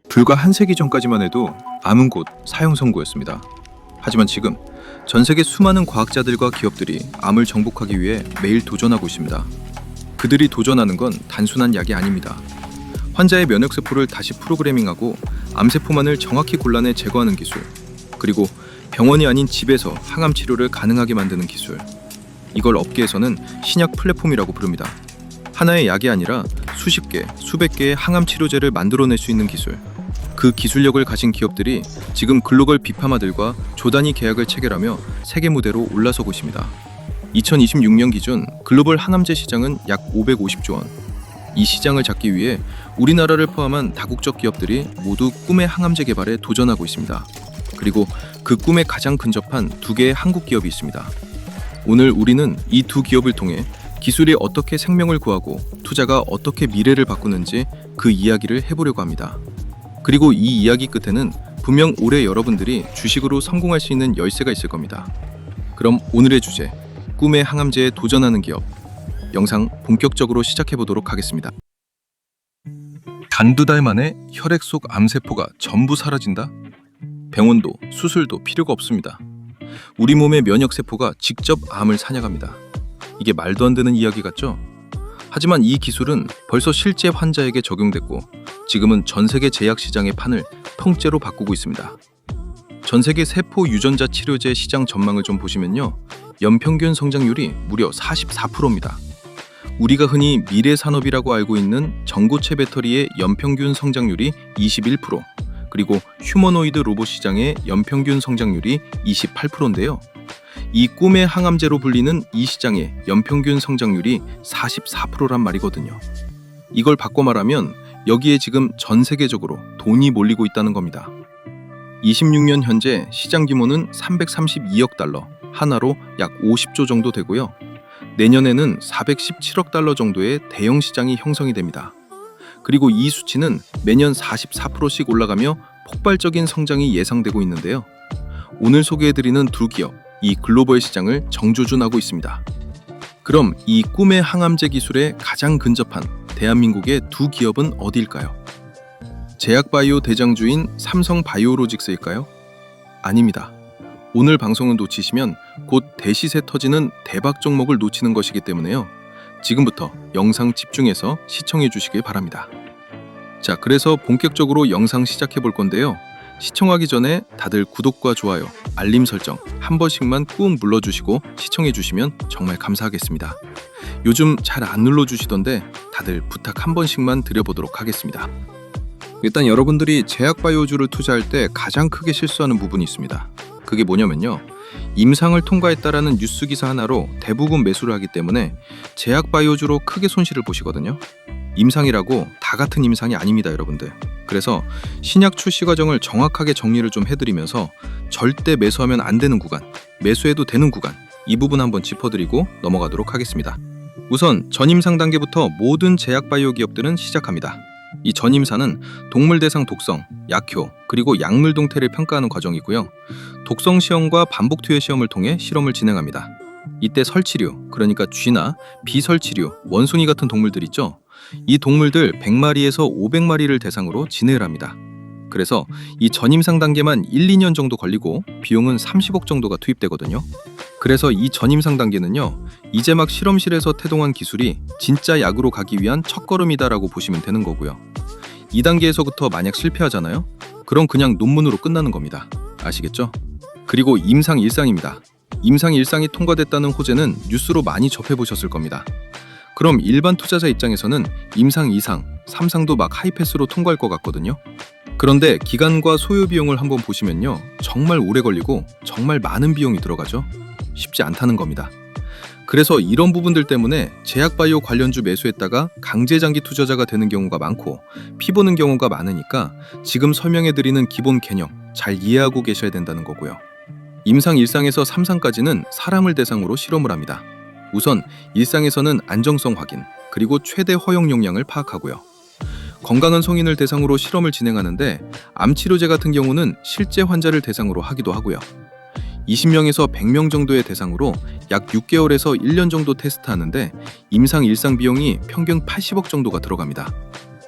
불과 한 세기 전까지만 해도 암은 곧 사형 선고였습니다. 하지만 지금 전 세계 수많은 과학자들과 기업들이 암을 정복하기 위해 매일 도전하고 있습니다. 그들이 도전하는 건 단순한 약이 아닙니다. 환자의 면역세포를 다시 프로그래밍하고 암세포만을 정확히 골라내 제거하는 기술, 그리고 병원이 아닌 집에서 항암 치료를 가능하게 만드는 기술. 이걸 업계에서는 신약 플랫폼이라고 부릅니다. 하나의 약이 아니라 수십 개, 수백 개의 항암 치료제를 만들어낼 수 있는 기술. 그 기술력을 가진 기업들이 지금 글로벌 빅파마들과 조단위 계약을 체결하며 세계 무대로 올라서고 있습니다. 2026년 기준 글로벌 항암제 시장은 약 550조 원. 이 시장을 잡기 위해 우리나라를 포함한 다국적 기업들이 모두 꿈의 항암제 개발에 도전하고 있습니다. 그리고 그 꿈에 가장 근접한 두 개의 한국 기업이 있습니다. 오늘 우리는 이 두 기업을 통해 기술이 어떻게 생명을 구하고 투자가 어떻게 미래를 바꾸는지 그 이야기를 해보려고 합니다. 그리고 이 이야기 끝에는 분명 올해 여러분들이 주식으로 성공할 수 있는 열쇠가 있을 겁니다. 그럼 오늘의 주제, 꿈의 항암제에 도전하는 기업. 영상 본격적으로 시작해보도록 하겠습니다. 단두 달 만에 혈액 속 암세포가 전부 사라진다? 병원도 수술도 필요가 없습니다. 우리 몸의 면역세포가 직접 암을 사냥합니다. 이게 말도 안 되는 이야기 같죠? 하지만 이 기술은 벌써 실제 환자에게 적용됐고 지금은 전 세계 제약 시장의 판을 통째로 바꾸고 있습니다. 전 세계 세포 유전자 치료제 시장 전망을 좀 보시면요. 연평균 성장률이 무려 44%입니다. 우리가 흔히 미래 산업이라고 알고 있는 전고체 배터리의 연평균 성장률이 21%, 그리고 휴머노이드 로봇 시장의 연평균 성장률이 28%인데요. 이 꿈의 항암제로 불리는 이 시장의 연평균 성장률이 44%란 말이거든요. 이걸 바꿔 말하면 여기에 지금 전 세계적으로 돈이 몰리고 있다는 겁니다. 26년 현재 시장 규모는 332억 달러, 하나로 약 50조 정도 되고요. 내년에는 417억 달러 정도의 대형 시장이 형성이 됩니다. 그리고 이 수치는 매년 44%씩 올라가며 폭발적인 성장이 예상되고 있는데요. 오늘 소개해드리는 두 기업, 이 글로벌 시장을 정조준하고 있습니다. 그럼 이 꿈의 항암제 기술에 가장 근접한 대한민국의 두 기업은 어디일까요? 제약바이오 대장주인 삼성바이오로직스일까요? 아닙니다. 오늘 방송을 놓치시면 곧 대시세 터지는 대박 종목을 놓치는 것이기 때문에요. 지금부터 영상 집중해서 시청해 주시길 바랍니다. 자, 그래서 본격적으로 영상 시작해 볼 건데요. 시청하기 전에 다들 구독과 좋아요, 알림 설정 한 번씩만 꾹 눌러주시고 시청해 주시면 정말 감사하겠습니다. 요즘 잘 안 눌러주시던데 다들 부탁 한 번씩만 드려보도록 하겠습니다. 일단 여러분들이 제약바이오주를 투자할 때 가장 크게 실수하는 부분이 있습니다. 그게 뭐냐면요. 임상을 통과했다라는 뉴스 기사 하나로 대부분 매수를 하기 때문에 제약바이오주로 크게 손실을 보시거든요. 임상이라고 다 같은 임상이 아닙니다, 여러분들. 그래서 신약 출시 과정을 정확하게 정리를 좀 해드리면서 절대 매수하면 안 되는 구간, 매수해도 되는 구간, 이 부분 한번 짚어드리고 넘어가도록 하겠습니다. 우선 전임상 단계부터 모든 제약바이오 기업들은 시작합니다. 이 전임사는 동물 대상 독성, 약효, 그리고 약물 동태를 평가하는 과정이고요. 독성 시험과 반복 투여 시험을 통해 실험을 진행합니다. 이때 설치류, 그러니까 쥐나 비설치류, 원숭이 같은 동물들 있죠? 이 동물들 100마리에서 500마리를 대상으로 진행을 합니다. 그래서 이 전임상 단계만 1, 2년 정도 걸리고 비용은 30억 정도가 투입되거든요. 그래서 이 전임상 단계는요, 이제 막 실험실에서 태동한 기술이 진짜 약으로 가기 위한 첫걸음이다라고 보시면 되는 거고요. 2단계에서부터 만약 실패하잖아요? 그럼 그냥 논문으로 끝나는 겁니다. 아시겠죠? 그리고 임상 1상입니다. 임상 1상이 통과됐다는 호재는 뉴스로 많이 접해보셨을 겁니다. 그럼 일반 투자자 입장에서는 임상 2상, 3상도 막 하이패스로 통과할 것 같거든요. 그런데 기간과 소요 비용을 한번 보시면요, 정말 오래 걸리고 정말 많은 비용이 들어가죠. 쉽지 않다는 겁니다. 그래서 이런 부분들 때문에 제약바이오 관련주 매수했다가 강제장기 투자자가 되는 경우가 많고 피보는 경우가 많으니까 지금 설명해드리는 기본 개념 잘 이해하고 계셔야 된다는 거고요. 임상 1상에서 3상까지는 사람을 대상으로 실험을 합니다. 우선 1상에서는 안정성 확인, 그리고 최대 허용 용량을 파악하고요. 건강한 성인을 대상으로 실험을 진행하는데 암치료제 같은 경우는 실제 환자를 대상으로 하기도 하고요. 20명에서 100명 정도의 대상으로 약 6개월에서 1년 정도 테스트하는데 임상 일상 비용이 평균 80억 정도가 들어갑니다.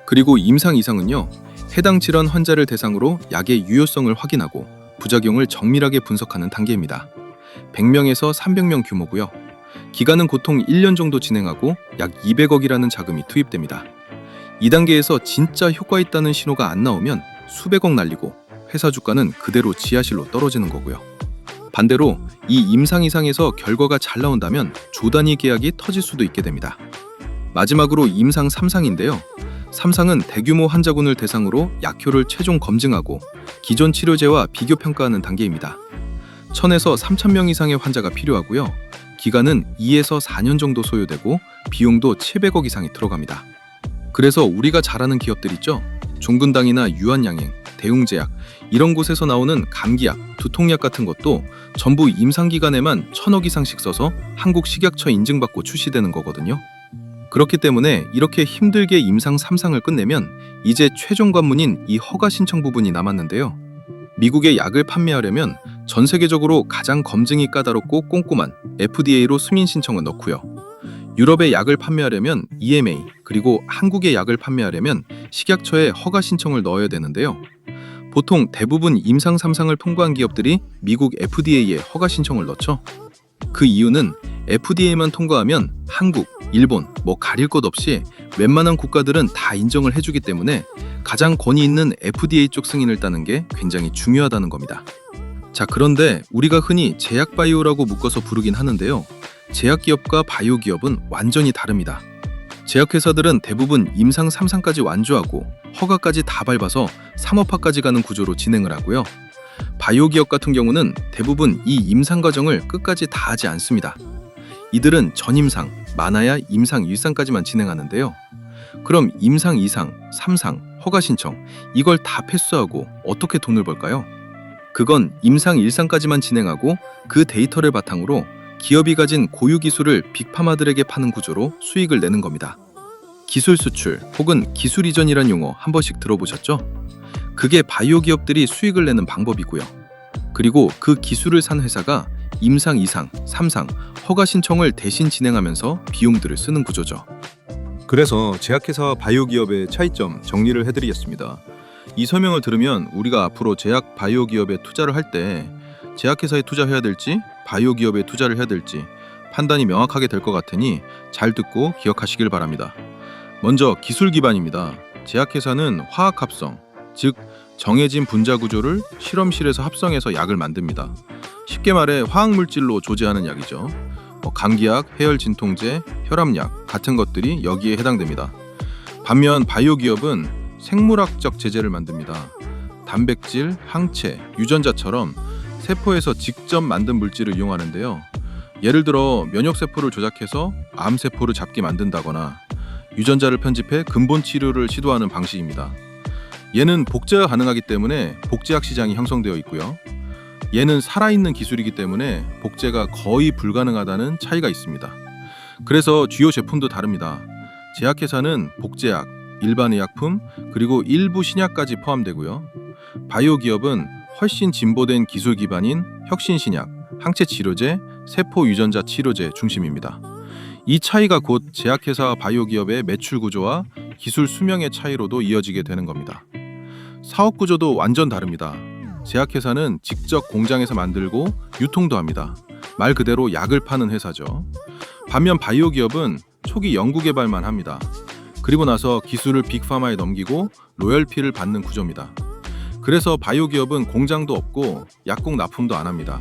그리고 임상 이상은요, 해당 질환 환자를 대상으로 약의 유효성을 확인하고 부작용을 정밀하게 분석하는 단계입니다. 100명에서 300명 규모고요. 기간은 보통 1년 정도 진행하고 약 200억이라는 자금이 투입됩니다. 이 단계에서 진짜 효과 있다는 신호가 안 나오면 수백억 날리고 회사 주가는 그대로 지하실로 떨어지는 거고요. 반대로 이 임상 이상에서 결과가 잘 나온다면 조 단위 계약이 터질 수도 있게 됩니다. 마지막으로 임상 3상인데요. 3상은 대규모 환자군을 대상으로 약효를 최종 검증하고 기존 치료제와 비교 평가하는 단계입니다. 1000에서 3000명 이상의 환자가 필요하고요. 기간은 2에서 4년 정도 소요되고 비용도 700억 이상이 들어갑니다. 그래서 우리가 잘 아는 기업들 있죠? 종근당이나 유한양행, 대웅제약 이런 곳에서 나오는 감기약, 두통약 같은 것도 전부 임상기간에만 1000억 이상씩 써서 한국식약처 인증받고 출시되는 거거든요. 그렇기 때문에 이렇게 힘들게 임상 3상을 끝내면 이제 최종 관문인 이 허가 신청 부분이 남았는데요. 미국의 약을 판매하려면 전 세계적으로 가장 검증이 까다롭고 꼼꼼한 FDA로 승인 신청을 넣고요. 유럽의 약을 판매하려면 EMA, 그리고 한국의 약을 판매하려면 식약처에 허가 신청을 넣어야 되는데요. 보통 대부분 임상 3상을 통과한 기업들이 미국 FDA에 허가 신청을 넣죠. 그 이유는 FDA만 통과하면 한국, 일본, 가릴 것 없이 웬만한 국가들은 다 인정을 해주기 때문에 가장 권위 있는 FDA 쪽 승인을 따는 게 굉장히 중요하다는 겁니다. 자, 그런데 우리가 흔히 제약바이오라고 묶어서 부르긴 하는데요. 제약기업과 바이오기업은 완전히 다릅니다. 제약회사들은 대부분 임상 3상까지 완주하고 허가까지 다 밟아서 상업화까지 가는 구조로 진행을 하고요. 바이오기업 같은 경우는 대부분 이 임상 과정을 끝까지 다 하지 않습니다. 이들은 전임상, 많아야 임상 1상까지만 진행하는데요. 그럼 임상 2상, 3상, 허가 신청 이걸 다 패스하고 어떻게 돈을 벌까요? 그건 임상 1상까지만 진행하고 그 데이터를 바탕으로 기업이 가진 고유 기술을 빅파마들에게 파는 구조로 수익을 내는 겁니다. 기술 수출 혹은 기술 이전이란 용어 한 번씩 들어보셨죠? 그게 바이오 기업들이 수익을 내는 방법이고요. 그리고 그 기술을 산 회사가 임상 2상, 3상, 허가 신청을 대신 진행하면서 비용들을 쓰는 구조죠. 그래서 제약회사와 바이오 기업의 차이점 정리를 해드리겠습니다. 이 설명을 들으면 우리가 앞으로 제약 바이오 기업에 투자를 할 때 제약회사에 투자해야 될지 바이오 기업에 투자를 해야 될지 판단이 명확하게 될 것 같으니 잘 듣고 기억하시길 바랍니다. 먼저 기술 기반입니다. 제약회사는 화학 합성, 즉 정해진 분자 구조를 실험실에서 합성해서 약을 만듭니다. 쉽게 말해 화학물질로 조제하는 약이죠. 감기약, 해열 진통제, 혈압약 같은 것들이 여기에 해당됩니다. 반면 바이오 기업은 생물학적 제제를 만듭니다. 단백질, 항체, 유전자처럼 세포에서 직접 만든 물질을 이용하는데요. 예를 들어 면역세포를 조작해서 암세포를 잡게 만든다거나 유전자를 편집해 근본 치료를 시도하는 방식입니다. 얘는 복제가 가능하기 때문에 복제약 시장이 형성되어 있고요. 얘는 살아있는 기술이기 때문에 복제가 거의 불가능하다는 차이가 있습니다. 그래서 주요 제품도 다릅니다. 제약회사는 복제약, 일반 의약품, 그리고 일부 신약까지 포함되고요. 바이오 기업은 훨씬 진보된 기술 기반인 혁신 신약, 항체 치료제, 세포 유전자 치료제 중심입니다. 이 차이가 곧 제약회사와 바이오 기업의 매출 구조와 기술 수명의 차이로도 이어지게 되는 겁니다. 사업 구조도 완전 다릅니다. 제약회사는 직접 공장에서 만들고 유통도 합니다. 말 그대로 약을 파는 회사죠. 반면 바이오 기업은 초기 연구 개발만 합니다. 그리고 나서 기술을 빅파마에 넘기고 로열티를 받는 구조입니다. 그래서 바이오 기업은 공장도 없고 약국 납품도 안 합니다.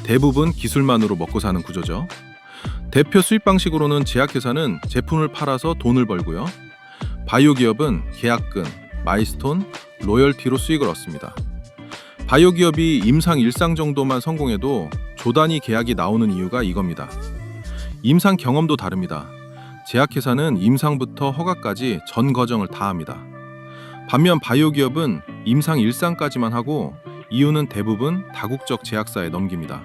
대부분 기술만으로 먹고 사는 구조죠. 대표 수입 방식으로는 제약회사는 제품을 팔아서 돈을 벌고요. 바이오 기업은 계약금, 마일스톤, 로열티로 수익을 얻습니다. 바이오 기업이 임상 1상 정도만 성공해도 조 단위 계약이 나오는 이유가 이겁니다. 임상 경험도 다릅니다. 제약회사는 임상부터 허가까지 전 과정을 다 합니다. 반면 바이오 기업은 임상 1상까지만 하고 이유는 대부분 다국적 제약사에 넘깁니다.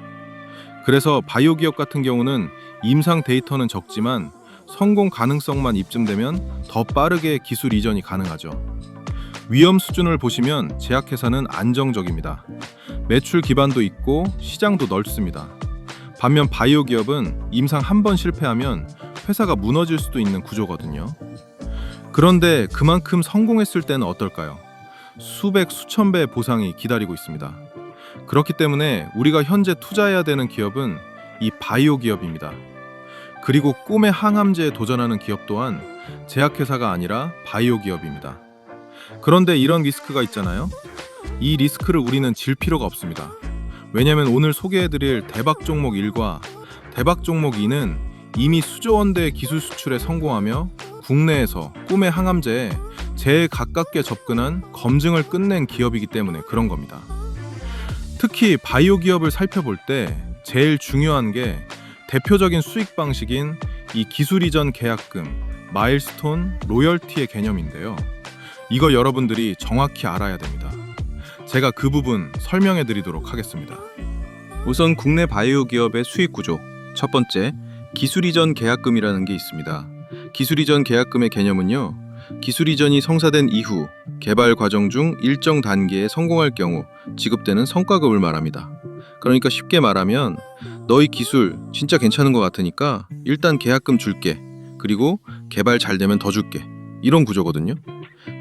그래서 바이오 기업 같은 경우는 임상 데이터는 적지만 성공 가능성만 입증되면 더 빠르게 기술 이전이 가능하죠. 위험 수준을 보시면 제약회사는 안정적입니다. 매출 기반도 있고 시장도 넓습니다. 반면 바이오 기업은 임상 한 번 실패하면 회사가 무너질 수도 있는 구조거든요. 그런데 그만큼 성공했을 때는 어떨까요? 수백, 수천 배의 보상이 기다리고 있습니다. 그렇기 때문에 우리가 현재 투자해야 되는 기업은 이 바이오 기업입니다. 그리고 꿈의 항암제에 도전하는 기업 또한 제약회사가 아니라 바이오 기업입니다. 그런데 이런 리스크가 있잖아요. 이 리스크를 우리는 질 필요가 없습니다. 왜냐하면 오늘 소개해드릴 대박 종목 1과 대박 종목 2는 이미 수조 원대의 기술 수출에 성공하며 국내에서 꿈의 항암제에 제일 가깝게 접근한 검증을 끝낸 기업이기 때문에 그런 겁니다. 특히 바이오 기업을 살펴볼 때 제일 중요한 게 대표적인 수익 방식인 이 기술 이전 계약금, 마일스톤, 로열티의 개념인데요. 이거 여러분들이 정확히 알아야 됩니다. 제가 그 부분 설명해 드리도록 하겠습니다. 우선 국내 바이오 기업의 수익 구조. 첫 번째, 기술 이전 계약금이라는 게 있습니다. 기술 이전 계약금의 개념은요. 기술 이전이 성사된 이후 개발 과정 중 일정 단계에 성공할 경우 지급되는 성과급을 말합니다. 그러니까 쉽게 말하면 너희 기술 진짜 괜찮은 것 같으니까 일단 계약금 줄게. 그리고 개발 잘 되면 더 줄게. 이런 구조거든요.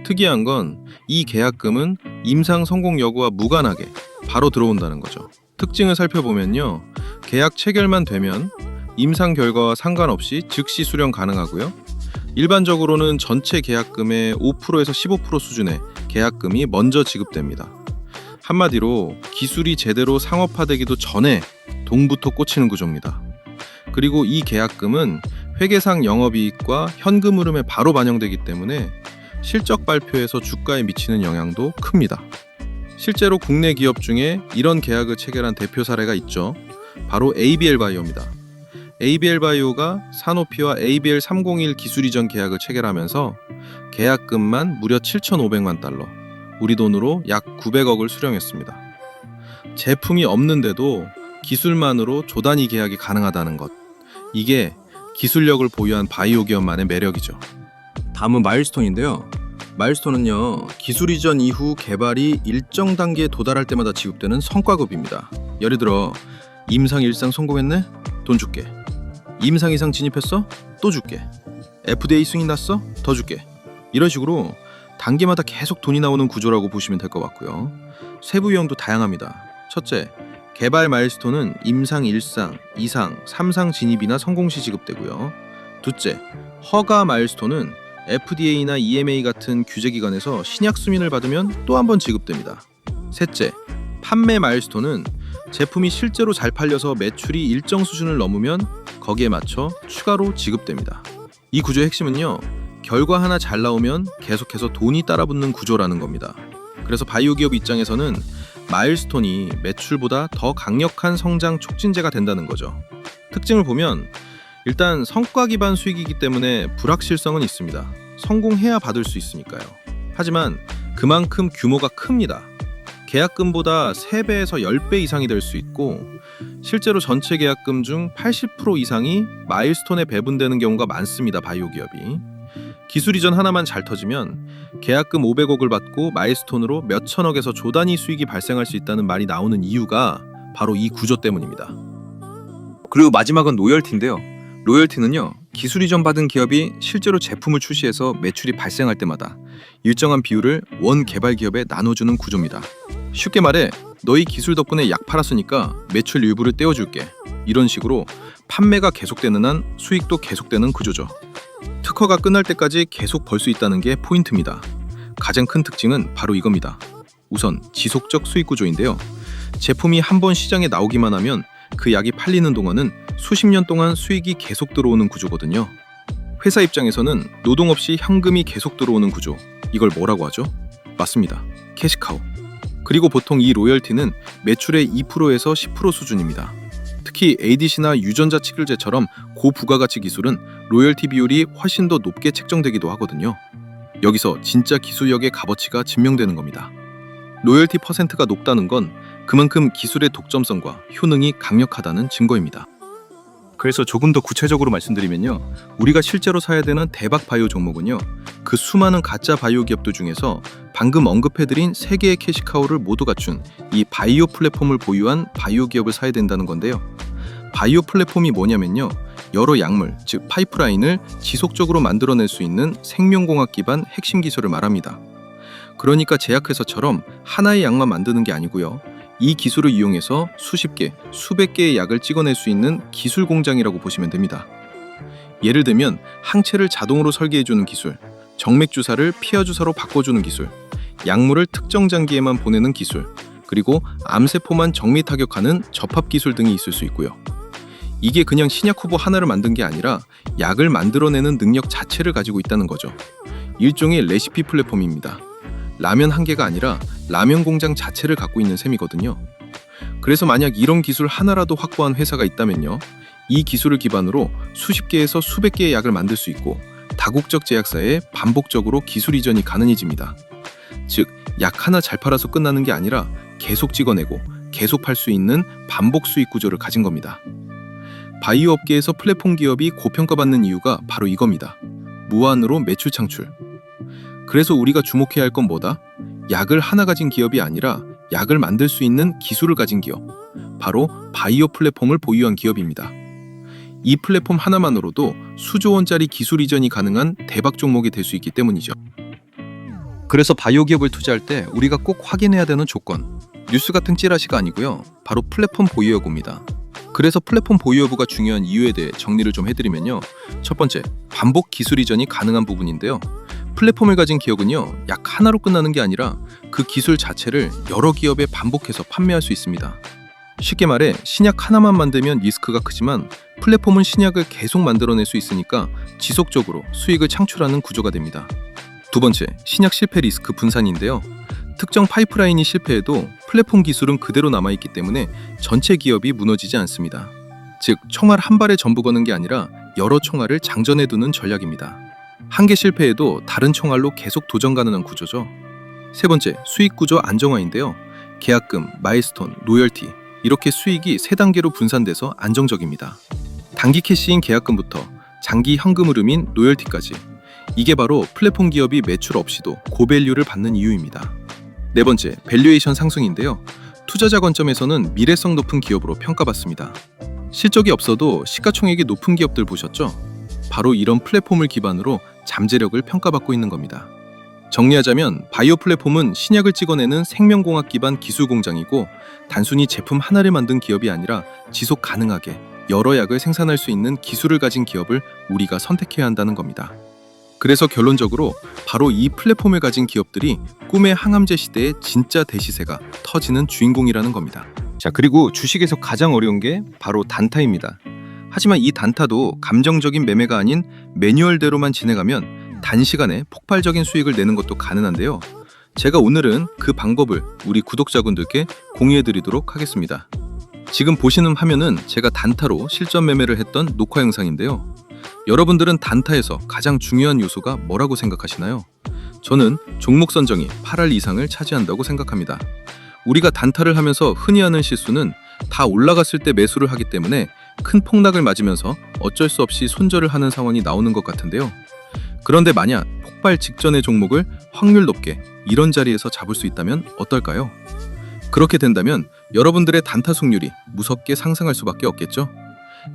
특이한 건 이 계약금은 임상 성공 여부와 무관하게 바로 들어온다는 거죠. 특징을 살펴보면요. 계약 체결만 되면 임상 결과와 상관없이 즉시 수령 가능하고요. 일반적으로는 전체 계약금의 5%에서 15% 수준의 계약금이 먼저 지급됩니다. 한마디로 기술이 제대로 상업화되기도 전에 돈부터 꽂히는 구조입니다. 그리고 이 계약금은 회계상 영업이익과 현금 흐름에 바로 반영되기 때문에 실적 발표에서 주가에 미치는 영향도 큽니다. 실제로 국내 기업 중에 이런 계약을 체결한 대표 사례가 있죠. 바로 ABL 바이오입니다. ABL 바이오가 사노피와 ABL 301 기술 이전 계약을 체결하면서 계약금만 무려 7,500만 달러, 우리 돈으로 약 900억을 수령했습니다. 제품이 없는데도 기술만으로 조단위 계약이 가능하다는 것. 이게 기술력을 보유한 바이오 기업만의 매력이죠. 다음은 마일스톤인데요. 마일스톤은요, 기술 이전 이후 개발이 일정 단계에 도달할 때마다 지급되는 성과급입니다. 예를 들어 임상 1상 성공했네? 돈 줄게. 임상 2상 진입했어? 또 줄게. FDA 승인 났어? 더 줄게. 이런 식으로 단계마다 계속 돈이 나오는 구조라고 보시면 될 것 같고요. 세부 유형도 다양합니다. 첫째, 개발 마일스톤은 임상 1상, 2상, 3상 진입이나 성공 시 지급되고요. 둘째, 허가 마일스톤은 FDA나 EMA 같은 규제기관에서 신약 승인을 받으면 또 한 번 지급됩니다. 셋째, 판매 마일스톤은 제품이 실제로 잘 팔려서 매출이 일정 수준을 넘으면 거기에 맞춰 추가로 지급됩니다. 이 구조의 핵심은요, 결과 하나 잘 나오면 계속해서 돈이 따라붙는 구조라는 겁니다. 그래서 바이오 기업 입장에서는 마일스톤이 매출보다 더 강력한 성장 촉진제가 된다는 거죠. 특징을 보면 일단 성과 기반 수익이기 때문에 불확실성은 있습니다. 성공해야 받을 수 있으니까요. 하지만 그만큼 규모가 큽니다. 계약금보다 3배에서 10배 이상이 될 수 있고 실제로 전체 계약금 중 80% 이상이 마일스톤에 배분되는 경우가 많습니다. 바이오 기업이. 기술 이전 하나만 잘 터지면 계약금 500억을 받고 마일스톤으로 몇 천억에서 조단위 수익이 발생할 수 있다는 말이 나오는 이유가 바로 이 구조 때문입니다. 그리고 마지막은 로열티인데요. 로열티는요, 기술 이전 받은 기업이 실제로 제품을 출시해서 매출이 발생할 때마다 일정한 비율을 원 개발 기업에 나눠주는 구조입니다. 쉽게 말해 너희 기술 덕분에 약 팔았으니까 매출 일부를 떼어줄게. 이런 식으로 판매가 계속되는 한 수익도 계속되는 구조죠. 특허가 끝날 때까지 계속 벌 수 있다는 게 포인트입니다. 가장 큰 특징은 바로 이겁니다. 우선 지속적 수익 구조인데요. 제품이 한 번 시장에 나오기만 하면 그 약이 팔리는 동안은 수십 년 동안 수익이 계속 들어오는 구조거든요. 회사 입장에서는 노동 없이 현금이 계속 들어오는 구조. 이걸 뭐라고 하죠? 맞습니다. 캐시카우. 그리고 보통 이 로열티는 매출의 2%에서 10% 수준입니다. 특히 ADC나 유전자 치글제처럼 고부가가치 기술은 로열티 비율이 훨씬 더 높게 책정되기도 하거든요. 여기서 진짜 기술력의 값어치가 증명되는 겁니다. 로열티 퍼센트가 높다는 건 그만큼 기술의 독점성과 효능이 강력하다는 증거입니다. 그래서 조금 더 구체적으로 말씀드리면요. 우리가 실제로 사야 되는 대박 바이오 종목은요. 그 수많은 가짜 바이오 기업들 중에서 방금 언급해드린 3개의 캐시카우를 모두 갖춘 이 바이오 플랫폼을 보유한 바이오 기업을 사야 된다는 건데요. 바이오 플랫폼이 뭐냐면요, 여러 약물, 즉 파이프라인을 지속적으로 만들어낼 수 있는 생명공학 기반 핵심 기술을 말합니다. 그러니까 제약회사처럼 하나의 약만 만드는 게 아니고요, 이 기술을 이용해서 수십 개, 수백 개의 약을 찍어낼 수 있는 기술 공장이라고 보시면 됩니다. 예를 들면 항체를 자동으로 설계해주는 기술, 정맥 주사를 피하 주사로 바꿔주는 기술, 약물을 특정 장기에만 보내는 기술, 그리고 암세포만 정밀 타격하는 접합 기술 등이 있을 수 있고요. 이게 그냥 신약 후보 하나를 만든 게 아니라 약을 만들어내는 능력 자체를 가지고 있다는 거죠. 일종의 레시피 플랫폼입니다. 라면 한 개가 아니라 라면 공장 자체를 갖고 있는 셈이거든요. 그래서 만약 이런 기술 하나라도 확보한 회사가 있다면요, 이 기술을 기반으로 수십 개에서 수백 개의 약을 만들 수 있고 다국적 제약사에 반복적으로 기술 이전이 가능해집니다. 즉, 약 하나 잘 팔아서 끝나는 게 아니라 계속 찍어내고 계속 팔 수 있는 반복 수익 구조를 가진 겁니다. 바이오 업계에서 플랫폼 기업이 고평가받는 이유가 바로 이겁니다. 무한으로 매출 창출. 그래서 우리가 주목해야 할 건 뭐다? 약을 하나 가진 기업이 아니라 약을 만들 수 있는 기술을 가진 기업. 바로 바이오 플랫폼을 보유한 기업입니다. 이 플랫폼 하나만으로도 수조 원짜리 기술 이전이 가능한 대박 종목이 될 수 있기 때문이죠. 그래서 바이오 기업을 투자할 때 우리가 꼭 확인해야 되는 조건, 뉴스 같은 찌라시가 아니고요, 바로 플랫폼 보유 여부입니다. 그래서 플랫폼 보유 여부가 중요한 이유에 대해 정리를 좀 해드리면요, 첫 번째, 반복 기술 이전이 가능한 부분인데요. 플랫폼을 가진 기업은요, 약 하나로 끝나는 게 아니라 그 기술 자체를 여러 기업에 반복해서 판매할 수 있습니다. 쉽게 말해 신약 하나만 만들면 리스크가 크지만 플랫폼은 신약을 계속 만들어낼 수 있으니까 지속적으로 수익을 창출하는 구조가 됩니다. 두 번째, 신약 실패 리스크 분산인데요. 특정 파이프라인이 실패해도 플랫폼 기술은 그대로 남아있기 때문에 전체 기업이 무너지지 않습니다. 즉, 총알 한 발에 전부 거는 게 아니라 여러 총알을 장전해 두는 전략입니다. 한 개 실패해도 다른 총알로 계속 도전 가능한 구조죠. 세 번째, 수익 구조 안정화인데요. 계약금, 마일스톤, 로열티, 이렇게 수익이 3단계로 분산돼서 안정적입니다. 단기 캐시인 계약금부터 장기 현금 흐름인 로열티까지, 이게 바로 플랫폼 기업이 매출 없이도 고밸류를 받는 이유입니다. 네 번째, 밸류에이션 상승인데요. 투자자 관점에서는 미래성 높은 기업으로 평가받습니다. 실적이 없어도 시가총액이 높은 기업들 보셨죠? 바로 이런 플랫폼을 기반으로 잠재력을 평가받고 있는 겁니다. 정리하자면 바이오 플랫폼은 신약을 찍어내는 생명공학 기반 기술 공장이고, 단순히 제품 하나를 만든 기업이 아니라 지속 가능하게 여러 약을 생산할 수 있는 기술을 가진 기업을 우리가 선택해야 한다는 겁니다. 그래서 결론적으로 바로 이 플랫폼을 가진 기업들이 꿈의 항암제 시대의 진짜 대시세가 터지는 주인공이라는 겁니다. 자, 그리고 주식에서 가장 어려운 게 바로 단타입니다. 하지만 이 단타도 감정적인 매매가 아닌 매뉴얼대로만 진행하면 단시간에 폭발적인 수익을 내는 것도 가능한데요. 제가 오늘은 그 방법을 우리 구독자분들께 공유해드리도록 하겠습니다. 지금 보시는 화면은 제가 단타로 실전 매매를 했던 녹화 영상인데요. 여러분들은 단타에서 가장 중요한 요소가 뭐라고 생각하시나요? 저는 종목 선정이 8할 이상을 차지한다고 생각합니다. 우리가 단타를 하면서 흔히 하는 실수는 다 올라갔을 때 매수를 하기 때문에 큰 폭락을 맞으면서 어쩔 수 없이 손절을 하는 상황이 나오는 것 같은데요. 그런데 만약 폭발 직전의 종목을 확률 높게 이런 자리에서 잡을 수 있다면 어떨까요? 그렇게 된다면 여러분들의 단타 승률이 무섭게 상승할 수밖에 없겠죠?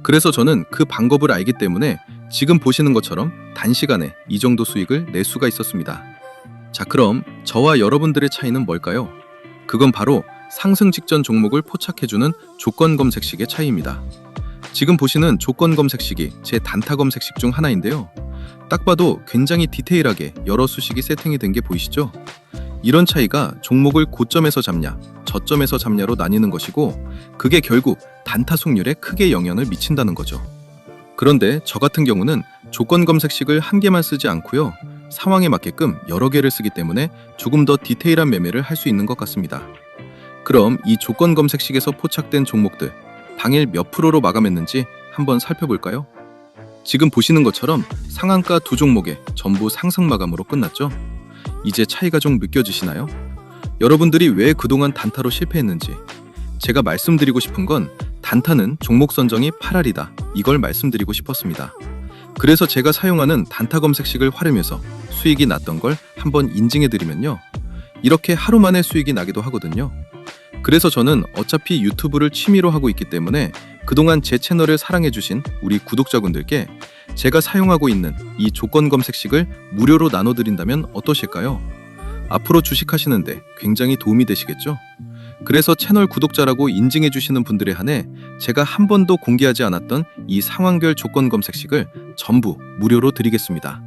그래서 저는 그 방법을 알기 때문에 지금 보시는 것처럼 단시간에 이 정도 수익을 낼 수가 있었습니다. 자, 그럼 저와 여러분들의 차이는 뭘까요? 그건 바로 상승 직전 종목을 포착해주는 조건 검색식의 차이입니다. 지금 보시는 조건 검색식이 제 단타 검색식 중 하나인데요. 딱 봐도 굉장히 디테일하게 여러 수식이 세팅이 된 게 보이시죠? 이런 차이가 종목을 고점에서 잡냐, 저점에서 잡냐로 나뉘는 것이고, 그게 결국 단타 승률에 크게 영향을 미친다는 거죠. 그런데 저 같은 경우는 조건 검색식을 한 개만 쓰지 않고요, 상황에 맞게끔 여러 개를 쓰기 때문에 조금 더 디테일한 매매를 할 수 있는 것 같습니다. 그럼 이 조건 검색식에서 포착된 종목들 당일 몇 프로로 마감했는지 한번 살펴볼까요? 지금 보시는 것처럼 상한가 두 종목에 전부 상승 마감으로 끝났죠? 이제 차이가 좀 느껴지시나요? 여러분들이 왜 그동안 단타로 실패했는지, 제가 말씀드리고 싶은 건 단타는 종목 선정이 8할이다, 이걸 말씀드리고 싶었습니다. 그래서 제가 사용하는 단타 검색식을 활용해서 수익이 났던 걸 한번 인증해드리면요. 이렇게 하루 만에 수익이 나기도 하거든요. 그래서 저는 어차피 유튜브를 취미로 하고 있기 때문에 그동안 제 채널을 사랑해주신 우리 구독자분들께 제가 사용하고 있는 이 조건 검색식을 무료로 나눠드린다면 어떠실까요? 앞으로 주식하시는데 굉장히 도움이 되시겠죠? 그래서 채널 구독자라고 인증해주시는 분들에 한해 제가 한 번도 공개하지 않았던 이 상황별 조건 검색식을 전부 무료로 드리겠습니다.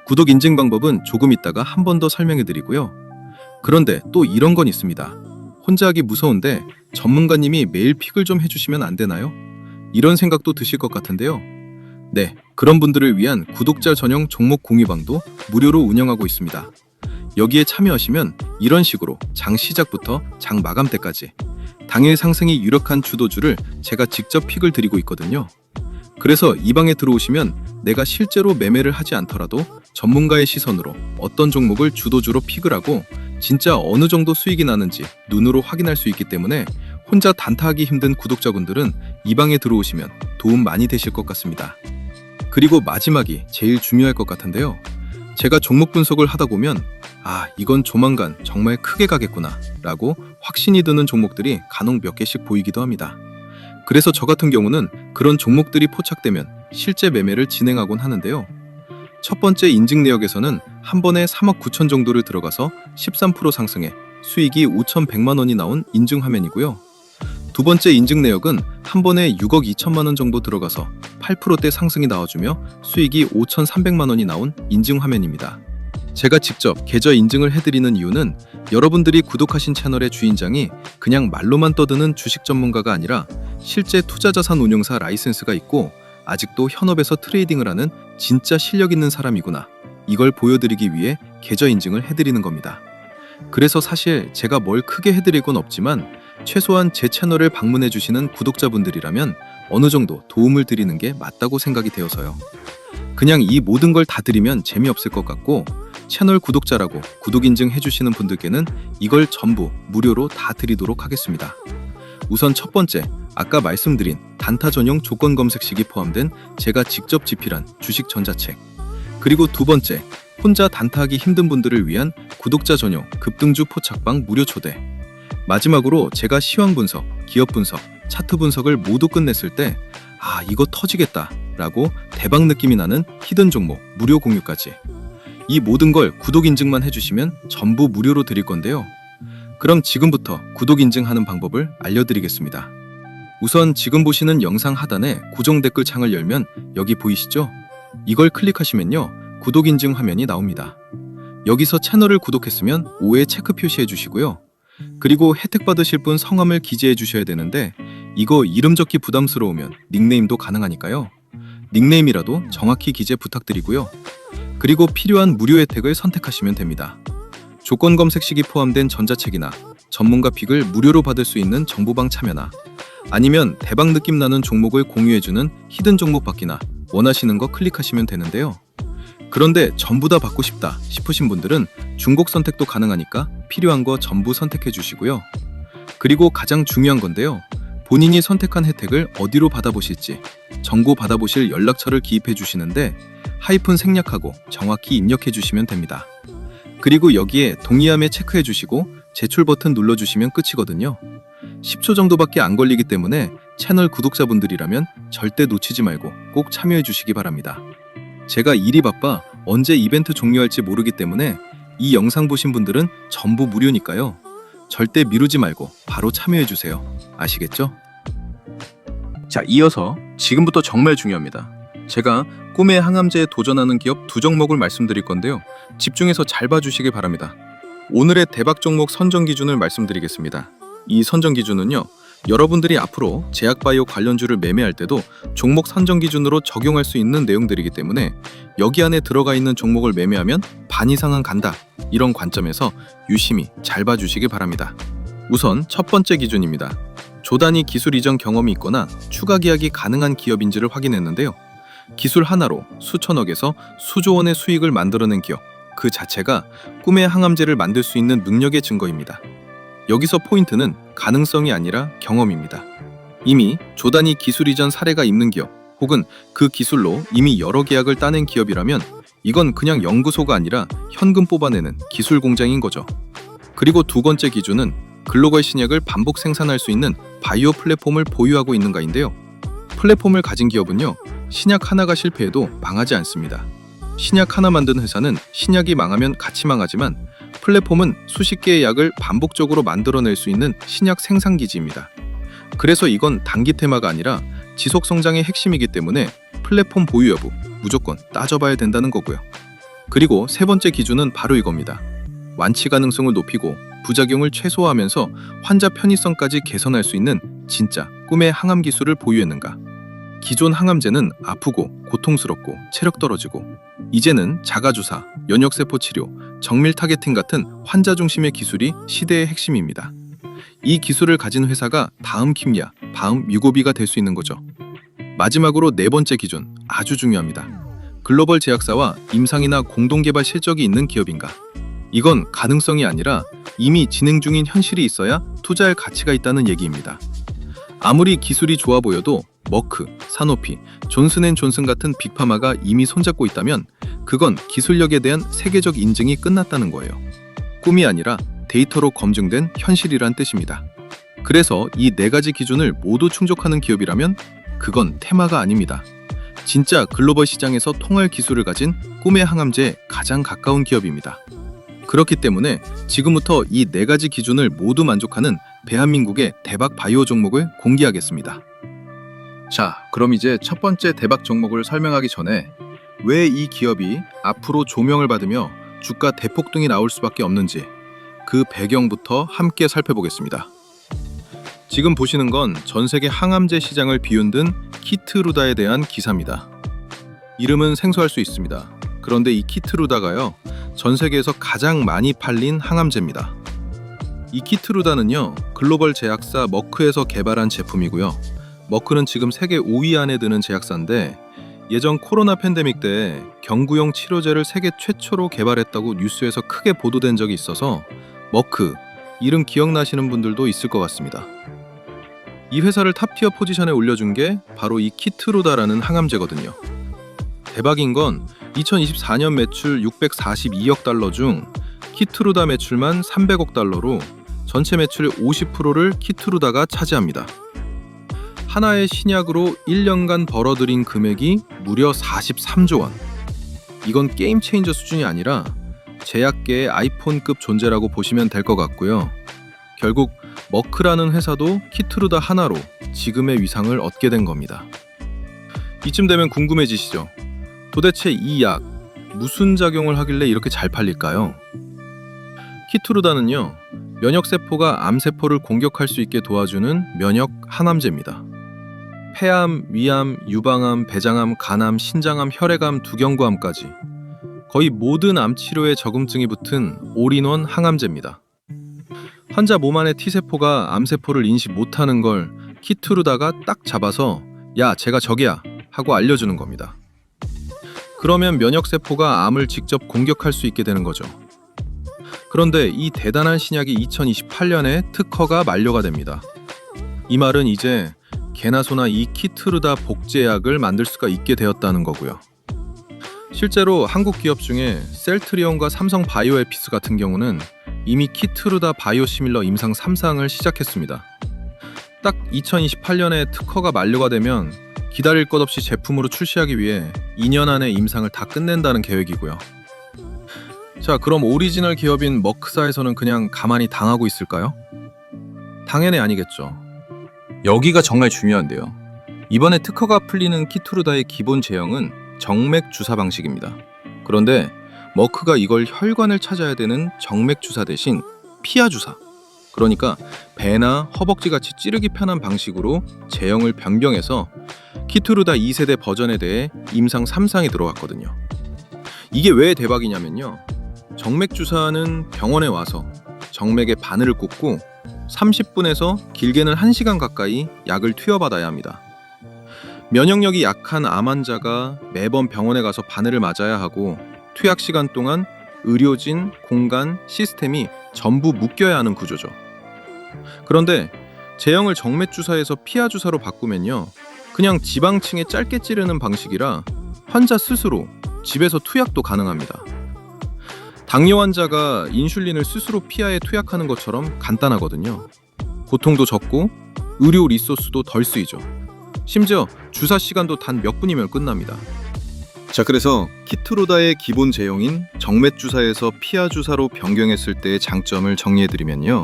구독 인증 방법은 조금 있다가 한 번 더 설명해드리고요. 그런데 또 이런 건 있습니다. 혼자 하기 무서운데 전문가님이 매일 픽을 좀 해주시면 안 되나요? 이런 생각도 드실 것 같은데요. 네, 그런 분들을 위한 구독자 전용 종목 공유방도 무료로 운영하고 있습니다. 여기에 참여하시면 이런 식으로 장 시작부터 장 마감 때까지 당일 상승이 유력한 주도주를 제가 직접 픽을 드리고 있거든요. 그래서 이 방에 들어오시면 내가 실제로 매매를 하지 않더라도 전문가의 시선으로 어떤 종목을 주도주로 픽을 하고 진짜 어느 정도 수익이 나는지 눈으로 확인할 수 있기 때문에 혼자 단타하기 힘든 구독자분들은 이 방에 들어오시면 도움 많이 되실 것 같습니다. 그리고 마지막이 제일 중요할 것 같은데요. 제가 종목 분석을 하다 보면 이건 조만간 정말 크게 가겠구나 라고 확신이 드는 종목들이 간혹 몇 개씩 보이기도 합니다. 그래서 저 같은 경우는 그런 종목들이 포착되면 실제 매매를 진행하곤 하는데요. 첫 번째 인증 내역에서는 한 번에 3억 9천 정도를 들어가서 13% 상승해 수익이 5,100만 원이 나온 인증 화면이고요. 두 번째 인증 내역은 한 번에 6억 2천만 원 정도 들어가서 8%대 상승이 나와주며 수익이 5,300만 원이 나온 인증 화면입니다. 제가 직접 계좌 인증을 해드리는 이유는 여러분들이 구독하신 채널의 주인장이 그냥 말로만 떠드는 주식 전문가가 아니라 실제 투자자산 운용사 라이센스가 있고 아직도 현업에서 트레이딩을 하는 진짜 실력 있는 사람이구나. 이걸 보여드리기 위해 계좌 인증을 해드리는 겁니다. 그래서 사실 제가 뭘 크게 해드릴 건 없지만 최소한 제 채널을 방문해 주시는 구독자분들이라면 어느 정도 도움을 드리는 게 맞다고 생각이 되어서요. 그냥 이 모든 걸 다 드리면 재미없을 것 같고 채널 구독자라고 구독 인증 해주시는 분들께는 이걸 전부 무료로 다 드리도록 하겠습니다. 우선 첫 번째, 아까 말씀드린 단타 전용 조건 검색식이 포함된 제가 직접 집필한 주식 전자책. 그리고 두 번째, 혼자 단타하기 힘든 분들을 위한 구독자 전용 급등주 포착방 무료 초대. 마지막으로 제가 시황 분석, 기업 분석, 차트 분석을 모두 끝냈을 때 이거 터지겠다 라고 대박 느낌이 나는 히든 종목 무료 공유까지. 이 모든 걸 구독 인증만 해주시면 전부 무료로 드릴 건데요. 그럼 지금부터 구독 인증하는 방법을 알려드리겠습니다. 우선 지금 보시는 영상 하단에 고정 댓글 창을 열면 여기 보이시죠? 이걸 클릭하시면요, 구독 인증 화면이 나옵니다. 여기서 채널을 구독했으면 5에 체크 표시해 주시고요. 그리고 혜택 받으실 분 성함을 기재해 주셔야 되는데 이거 이름 적기 부담스러우면 닉네임도 가능하니까요. 닉네임이라도 정확히 기재 부탁드리고요. 그리고 필요한 무료 혜택을 선택하시면 됩니다. 조건 검색식이 포함된 전자책이나 전문가 픽을 무료로 받을 수 있는 정보방 참여나 아니면 대박 느낌 나는 종목을 공유해주는 히든 종목 받기나 원하시는 거 클릭하시면 되는데요. 그런데 전부 다 받고 싶다 싶으신 분들은 중복 선택도 가능하니까 필요한 거 전부 선택해 주시고요. 그리고 가장 중요한 건데요. 본인이 선택한 혜택을 어디로 받아보실지 정보 받아보실 연락처를 기입해 주시는데 하이픈 생략하고 정확히 입력해 주시면 됩니다. 그리고 여기에 동의함에 체크해 주시고 제출 버튼 눌러주시면 끝이거든요. 10초 정도밖에 안 걸리기 때문에 채널 구독자분들이라면 절대 놓치지 말고 꼭 참여해 주시기 바랍니다. 제가 일이 바빠 언제 이벤트 종료할지 모르기 때문에 이 영상 보신 분들은 전부 무료니까요. 절대 미루지 말고 바로 참여해 주세요. 아시겠죠? 자, 이어서 지금부터 정말 중요합니다. 제가 꿈의 항암제에 도전하는 기업 두 종목을 말씀드릴 건데요. 집중해서 잘 봐주시기 바랍니다. 오늘의 대박 종목 선정 기준을 말씀드리겠습니다. 이 선정 기준은요, 여러분들이 앞으로 제약바이오 관련주를 매매할 때도 종목 선정 기준으로 적용할 수 있는 내용들이기 때문에 여기 안에 들어가 있는 종목을 매매하면 반 이상은 간다, 이런 관점에서 유심히 잘 봐주시기 바랍니다. 우선 첫 번째 기준입니다. 조단위 기술 이전 경험이 있거나 추가 계약이 가능한 기업인지를 확인했는데요. 기술 하나로 수천억에서 수조 원의 수익을 만들어낸 기업, 그 자체가 꿈의 항암제를 만들 수 있는 능력의 증거입니다. 여기서 포인트는 가능성이 아니라 경험입니다. 이미 조단위 기술 이전 사례가 있는 기업, 혹은 그 기술로 이미 여러 계약을 따낸 기업이라면 이건 그냥 연구소가 아니라 현금 뽑아내는 기술 공장인 거죠. 그리고 두 번째 기준은 글로벌 신약을 반복 생산할 수 있는 바이오 플랫폼을 보유하고 있는가인데요. 플랫폼을 가진 기업은요, 신약 하나가 실패해도 망하지 않습니다. 신약 하나 만든 회사는 신약이 망하면 같이 망하지만 플랫폼은 수십 개의 약을 반복적으로 만들어낼 수 있는 신약 생산 기지입니다. 그래서 이건 단기 테마가 아니라 지속 성장의 핵심이기 때문에 플랫폼 보유 여부 무조건 따져봐야 된다는 거고요. 그리고 세 번째 기준은 바로 이겁니다. 완치 가능성을 높이고 부작용을 최소화하면서 환자 편의성까지 개선할 수 있는 진짜 꿈의 항암 기술을 보유했는가. 기존 항암제는 아프고 고통스럽고 체력 떨어지고, 이제는 자가주사, 면역세포 치료, 정밀 타겟팅 같은 환자 중심의 기술이 시대의 핵심입니다. 이 기술을 가진 회사가 다음 킴야, 다음 뮤고비가 될 수 있는 거죠. 마지막으로 네 번째 기준, 아주 중요합니다. 글로벌 제약사와 임상이나 공동개발 실적이 있는 기업인가. 이건 가능성이 아니라 이미 진행 중인 현실이 있어야 투자할 가치가 있다는 얘기입니다. 아무리 기술이 좋아 보여도 머크, 사노피, 존슨앤존슨 같은 빅파마가 이미 손잡고 있다면 그건 기술력에 대한 세계적 인증이 끝났다는 거예요. 꿈이 아니라 데이터로 검증된 현실이란 뜻입니다. 그래서 이 네 가지 기준을 모두 충족하는 기업이라면 그건 테마가 아닙니다. 진짜 글로벌 시장에서 통할 기술을 가진 꿈의 항암제에 가장 가까운 기업입니다. 그렇기 때문에 지금부터 이 네 가지 기준을 모두 만족하는 대한민국의 대박 바이오 종목을 공개하겠습니다. 자, 그럼 이제 첫 번째 대박 종목을 설명하기 전에 왜 이 기업이 앞으로 조명을 받으며 주가 대폭등이 나올 수밖에 없는지 그 배경부터 함께 살펴보겠습니다. 지금 보시는 건 전 세계 항암제 시장을 비운든 키트루다에 대한 기사입니다. 이름은 생소할 수 있습니다. 그런데 이 키트루다가요, 전 세계에서 가장 많이 팔린 항암제입니다. 이 키트루다는요, 글로벌 제약사 머크에서 개발한 제품이고요. 머크는 지금 세계 5위 안에 드는 제약사인데 예전 코로나 팬데믹 때 경구용 치료제를 세계 최초로 개발했다고 뉴스에서 크게 보도된 적이 있어서 머크, 이름 기억나시는 분들도 있을 것 같습니다. 이 회사를 탑티어 포지션에 올려준 게 바로 이 키트루다라는 항암제거든요. 대박인 건 2024년 매출 642억 달러 중 키트루다 매출만 300억 달러로 전체 매출의 50%를 키트루다가 차지합니다. 하나의 신약으로 1년간 벌어들인 금액이 무려 43조 원. 이건 게임 체인저 수준이 아니라 제약계의 아이폰급 존재라고 보시면 될 것 같고요. 결국 머크라는 회사도 키트루다 하나로 지금의 위상을 얻게 된 겁니다. 이쯤 되면 궁금해지시죠? 도대체 이 약 무슨 작용을 하길래 이렇게 잘 팔릴까요? 키트루다는요, 면역세포가 암세포를 공격할 수 있게 도와주는 면역 항암제입니다. 폐암, 위암, 유방암, 배장암, 간암, 신장암, 혈액암, 두경부암까지 거의 모든 암 치료에 적응증이 붙은 올인원 항암제입니다. 환자 몸 안의 T세포가 암세포를 인식 못하는 걸 키트루다가 딱 잡아서 야, 제가 적이야 하고 알려주는 겁니다. 그러면 면역세포가 암을 직접 공격할 수 있게 되는 거죠. 그런데 이 대단한 신약이 2028년에 특허가 만료가 됩니다. 이 말은 이제 개나 소나 이 키트루다 복제약을 만들 수가 있게 되었다는 거고요. 실제로 한국 기업 중에 셀트리온과 삼성 바이오에피스 같은 경우는 이미 키트루다 바이오시밀러 임상 3상을 시작했습니다. 딱 2028년에 특허가 만료가 되면 기다릴 것 없이 제품으로 출시하기 위해 2년 안에 임상을 다 끝낸다는 계획이고요. 자, 그럼 오리지널 기업인 머크사에서는 그냥 가만히 당하고 있을까요? 당연히 아니겠죠. 여기가 정말 중요한데요. 이번에 특허가 풀리는 키트루다의 기본 제형은 정맥 주사 방식입니다. 그런데 머크가 이걸 혈관을 찾아야 되는 정맥 주사 대신 피하 주사, 그러니까 배나 허벅지 같이 찌르기 편한 방식으로 제형을 변경해서 키트루다 2세대 버전에 대해 임상 3상이 들어갔거든요. 이게 왜 대박이냐면요, 정맥 주사는 병원에 와서 정맥에 바늘을 꽂고 30분에서 길게는 1시간 가까이 약을 투여받아야 합니다. 면역력이 약한 암 환자가 매번 병원에 가서 바늘을 맞아야 하고 투약 시간 동안 의료진, 공간, 시스템이 전부 묶여야 하는 구조죠. 그런데 제형을 정맥 주사에서 피하 주사로 바꾸면요, 그냥 지방층에 짧게 찌르는 방식이라 환자 스스로 집에서 투약도 가능합니다. 당뇨 환자가 인슐린을 스스로 피하에 투약하는 것처럼 간단하거든요. 고통도 적고 의료 리소스도 덜 쓰이죠. 심지어 주사 시간도 단 몇 분이면 끝납니다. 자, 그래서 키트로다의 기본 제형인 정맥 주사에서 피하 주사로 변경했을 때의 장점을 정리해드리면요.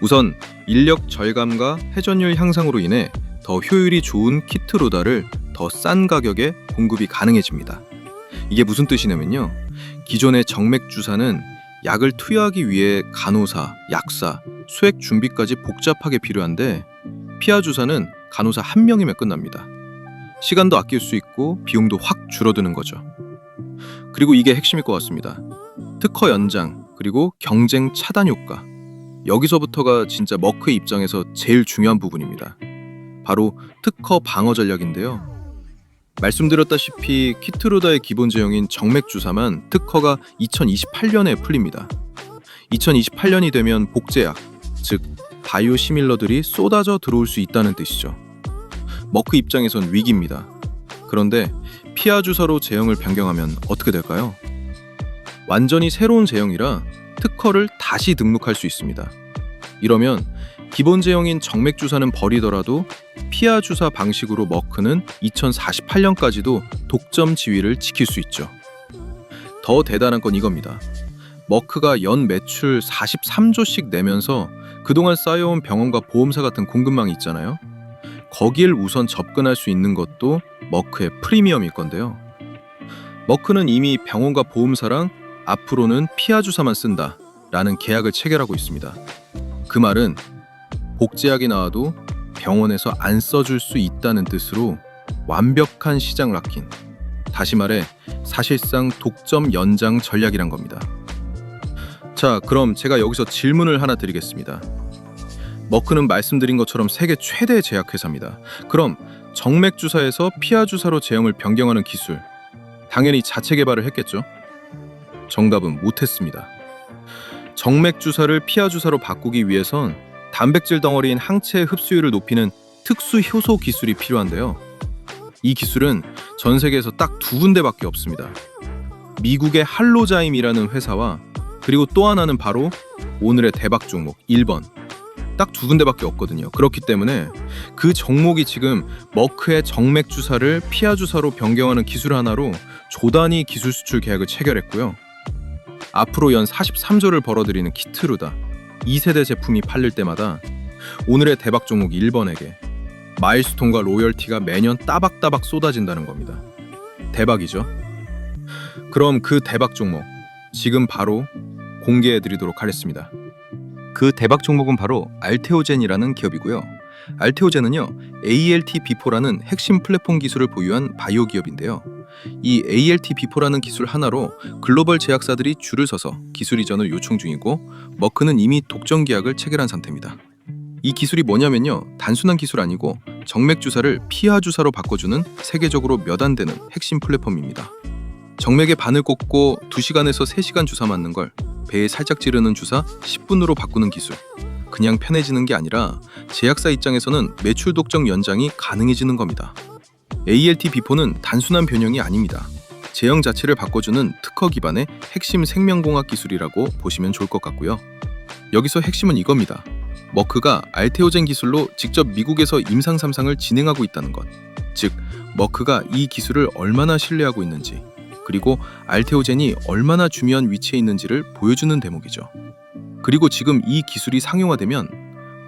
우선 인력 절감과 회전율 향상으로 인해 더 효율이 좋은 키트로다를 더 싼 가격에 공급이 가능해집니다. 이게 무슨 뜻이냐면요. 기존의 정맥 주사는 약을 투여하기 위해 간호사, 약사, 수액 준비까지 복잡하게 필요한데 피하 주사는 간호사 한 명이면 끝납니다. 시간도 아낄 수 있고 비용도 확 줄어드는 거죠. 그리고 이게 핵심일 것 같습니다. 특허 연장, 그리고 경쟁 차단 효과. 여기서부터가 진짜 머크의 입장에서 제일 중요한 부분입니다. 바로 특허 방어 전략인데요. 말씀드렸다시피 키트로다의 기본 제형인 정맥 주사만 특허가 2028년에 풀립니다. 2028년이 되면 복제약, 즉 바이오 시밀러들이 쏟아져 들어올 수 있다는 뜻이죠. 머크 입장에선 위기입니다. 그런데 피하 주사로 제형을 변경하면 어떻게 될까요? 완전히 새로운 제형이라 특허를 다시 등록할 수 있습니다. 이러면 기본 제형인 정맥 주사는 버리더라도 피하 주사 방식으로 머크는 2048년까지도 독점 지위를 지킬 수 있죠. 더 대단한 건 이겁니다. 머크가 연 매출 43조씩 내면서 그동안 쌓여온 병원과 보험사 같은 공급망이 있잖아요. 거길 우선 접근할 수 있는 것도 머크의 프리미엄일 건데요. 머크는 이미 병원과 보험사랑 앞으로는 피하 주사만 쓴다 라는 계약을 체결하고 있습니다. 그 말은 복제약이 나와도 병원에서 안 써줄 수 있다는 뜻으로 완벽한 시장 락인, 다시 말해 사실상 독점 연장 전략이란 겁니다. 자, 그럼 제가 여기서 질문을 하나 드리겠습니다. 머크는 말씀드린 것처럼 세계 최대 제약회사입니다. 그럼 정맥 주사에서 피하 주사로 제형을 변경하는 기술, 당연히 자체 개발을 했겠죠? 정답은 못했습니다. 정맥 주사를 피하 주사로 바꾸기 위해선 단백질 덩어리인 항체의 흡수율을 높이는 특수 효소 기술이 필요한데요. 이 기술은 전 세계에서 딱 두 군데밖에 없습니다. 미국의 할로자임이라는 회사와 그리고 또 하나는 바로 오늘의 대박 종목 1번. 딱 두 군데밖에 없거든요. 그렇기 때문에 그 종목이 지금 머크의 정맥 주사를 피하 주사로 변경하는 기술 하나로 조단위 기술 수출 계약을 체결했고요. 앞으로 연 43조를 벌어들이는 키트로다 2세대 제품이 팔릴 때마다 오늘의 대박 종목 1번에게 마일스톤과 로열티가 매년 따박따박 쏟아진다는 겁니다. 대박이죠? 그럼 그 대박 종목 지금 바로 공개해드리도록 하겠습니다. 그 대박 종목은 바로 알테오젠이라는 기업이고요. 알테오젠은요, ALT-B4라는 핵심 플랫폼 기술을 보유한 바이오 기업인데요. 이 ALT-B4라는 기술 하나로 글로벌 제약사들이 줄을 서서 기술 이전을 요청 중이고 머크는 이미 독점 계약을 체결한 상태입니다. 이 기술이 뭐냐면요, 단순한 기술 아니고 정맥 주사를 피하 주사로 바꿔주는 세계적으로 몇 안 되는 핵심 플랫폼입니다. 정맥에 바늘 꽂고 2시간에서 3시간 주사 맞는 걸 배에 살짝 찌르는 주사 10분으로 바꾸는 기술. 그냥 편해지는 게 아니라 제약사 입장에서는 매출 독점 연장이 가능해지는 겁니다. ALT-B4는 단순한 변형이 아닙니다. 제형 자체를 바꿔주는 특허 기반의 핵심 생명공학 기술이라고 보시면 좋을 것 같고요. 여기서 핵심은 이겁니다. 머크가 알테오젠 기술로 직접 미국에서 임상 3상을 진행하고 있다는 것. 즉, 머크가 이 기술을 얼마나 신뢰하고 있는지, 그리고 알테오젠이 얼마나 중요한 위치에 있는지를 보여주는 대목이죠. 그리고 지금 이 기술이 상용화되면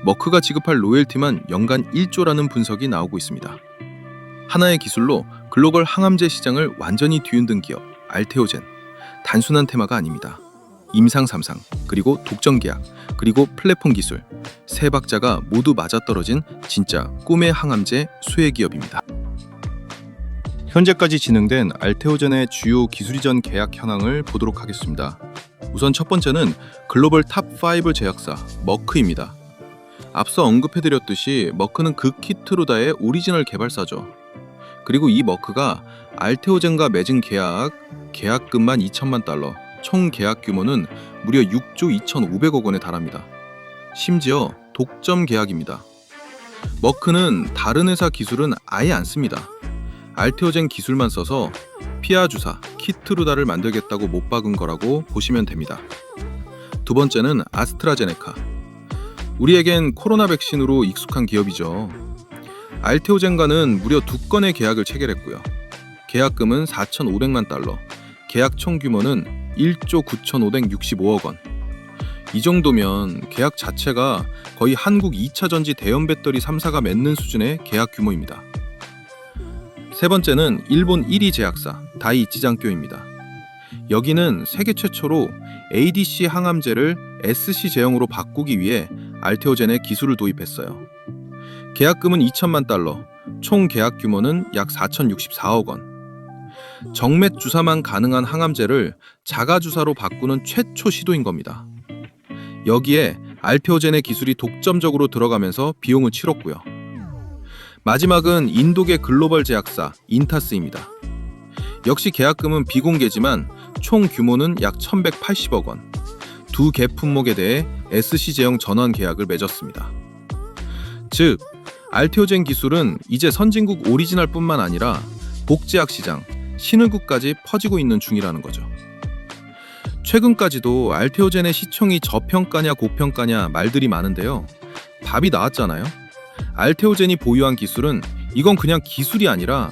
머크가 지급할 로열티만 연간 1조라는 분석이 나오고 있습니다. 하나의 기술로 글로벌 항암제 시장을 완전히 뒤흔든 기업 알테오젠. 단순한 테마가 아닙니다. 임상 3상, 그리고 독점 계약, 그리고 플랫폼 기술, 세 박자가 모두 맞아떨어진 진짜 꿈의 항암제 수혜 기업입니다. 현재까지 진행된 알테오젠의 주요 기술 이전 계약 현황을 보도록 하겠습니다. 우선 첫 번째는 글로벌 탑5 제약사 머크입니다. 앞서 언급해드렸듯이 머크는 극히트로다의 오리지널 개발사죠. 그리고 이 머크가 알테오젠과 맺은 계약금만 2천만 달러, 총 계약 규모는 무려 6조 2,500억 원에 달합니다. 심지어 독점 계약입니다. 머크는 다른 회사 기술은 아예 안 씁니다. 알테오젠 기술만 써서 피아 주사, 키트루다를 만들겠다고 못 박은 거라고 보시면 됩니다. 두 번째는 아스트라제네카. 우리에겐 코로나 백신으로 익숙한 기업이죠. 알테오젠과는 무려 2건의 계약을 체결했고요. 계약금은 4,500만 달러, 계약 총 규모는 1조 9,565억 원. 이 정도면 계약 자체가 거의 한국 2차 전지 대형 배터리 3사가 맺는 수준의 계약 규모입니다. 세 번째는 일본 1위 제약사 다이이치장교입니다. 여기는 세계 최초로 ADC 항암제를 SC 제형으로 바꾸기 위해 알테오젠의 기술을 도입했어요. 계약금은 2천만 달러, 총 계약 규모는 약 4,064억 원. 정맥 주사만 가능한 항암제를 자가 주사로 바꾸는 최초 시도인 겁니다. 여기에 알테오젠의 기술이 독점적으로 들어가면서 비용을 치렀고요. 마지막은 인도계 글로벌 제약사 인타스입니다. 역시 계약금은 비공개지만 총 규모는 약 1,180억 원. 두 개 품목에 대해 SC 제형 전환 계약을 맺었습니다. 즉, 알테오젠 기술은 이제 선진국 오리지널뿐만 아니라 복제약 시장, 신흥국까지 퍼지고 있는 중이라는 거죠. 최근까지도 알테오젠의 시총이 저평가냐 고평가냐 말들이 많은데요. 답이 나왔잖아요. 알테오젠이 보유한 기술은 이건 그냥 기술이 아니라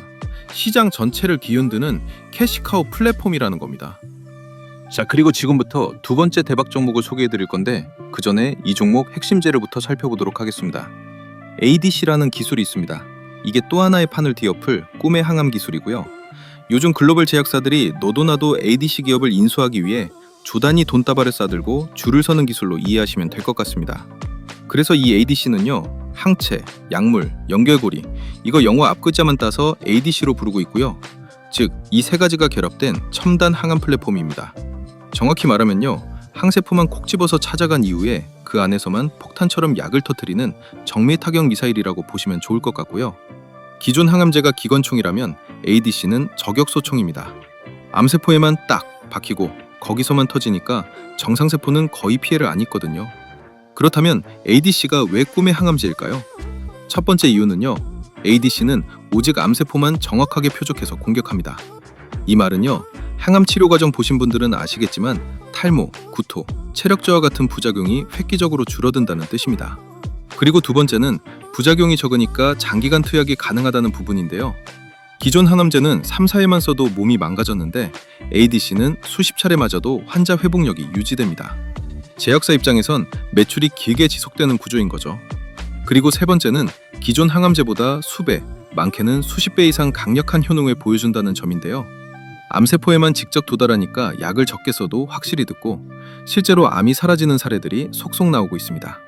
시장 전체를 뒤흔드는 캐시카우 플랫폼이라는 겁니다. 자, 그리고 지금부터 두 번째 대박 종목을 소개해 드릴 건데 그 전에 이 종목 핵심 재료부터 살펴보도록 하겠습니다. ADC라는 기술이 있습니다. 이게 또 하나의 판을 뒤엎을 꿈의 항암 기술이고요. 요즘 글로벌 제약사들이 너도나도 ADC 기업을 인수하기 위해 조단위 돈다발을 싸들고 줄을 서는 기술로 이해하시면 될 것 같습니다. 그래서 이 ADC는요, 항체, 약물, 연결고리, 이거 영어 앞글자만 따서 ADC로 부르고 있고요. 즉, 이 세 가지가 결합된 첨단 항암 플랫폼입니다. 정확히 말하면요, 항세포만 콕 집어서 찾아간 이후에 그 안에서만 폭탄처럼 약을 터뜨리는 정밀 타격 미사일이라고 보시면 좋을 것 같고요. 기존 항암제가 기관총이라면 ADC는 저격소총입니다. 암세포에만 딱 박히고 거기서만 터지니까 정상세포는 거의 피해를 안 입거든요. 그렇다면 ADC가 왜 꿈의 항암제일까요? 첫 번째 이유는요, ADC는 오직 암세포만 정확하게 표적해서 공격합니다. 이 말은요, 항암 치료 과정 보신 분들은 아시겠지만 탈모, 구토, 체력 저하 같은 부작용이 획기적으로 줄어든다는 뜻입니다. 그리고 두 번째는 부작용이 적으니까 장기간 투약이 가능하다는 부분인데요. 기존 항암제는 3, 4회만 써도 몸이 망가졌는데 ADC는 수십 차례 맞아도 환자 회복력이 유지됩니다. 제약사 입장에선 매출이 길게 지속되는 구조인 거죠. 그리고 세 번째는 기존 항암제보다 수배, 많게는 수십 배 이상 강력한 효능을 보여준다는 점인데요. 암세포에만 직접 도달하니까 약을 적게 써도 확실히 듣고 실제로 암이 사라지는 사례들이 속속 나오고 있습니다.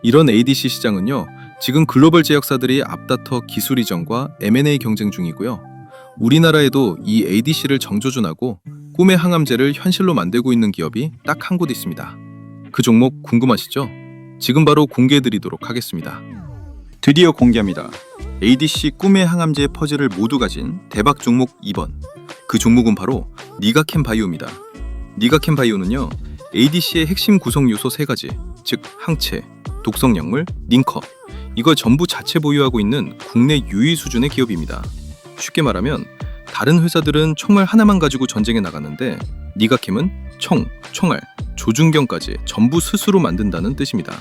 이런 ADC 시장은요, 지금 글로벌 제약사들이 앞다퉈 기술 이전과 M&A 경쟁 중이고요. 우리나라에도 이 ADC를 정조준하고 꿈의 항암제를 현실로 만들고 있는 기업이 딱 한 곳 있습니다. 그 종목 궁금하시죠? 지금 바로 공개해드리도록 하겠습니다. 드디어 공개합니다. ADC 꿈의 항암제의 퍼즐을 모두 가진 대박 종목 2번. 그 종목은 바로 니가캠 바이오입니다. 니가캠 바이오는요, ADC의 핵심 구성 요소 3가지, 즉 항체, 독성 약물, 링커, 이걸 전부 자체 보유하고 있는 국내 유일 수준의 기업입니다. 쉽게 말하면 다른 회사들은 총알 하나만 가지고 전쟁에 나갔는데 니가캠은 총, 총알, 조준경까지 전부 스스로 만든다는 뜻입니다.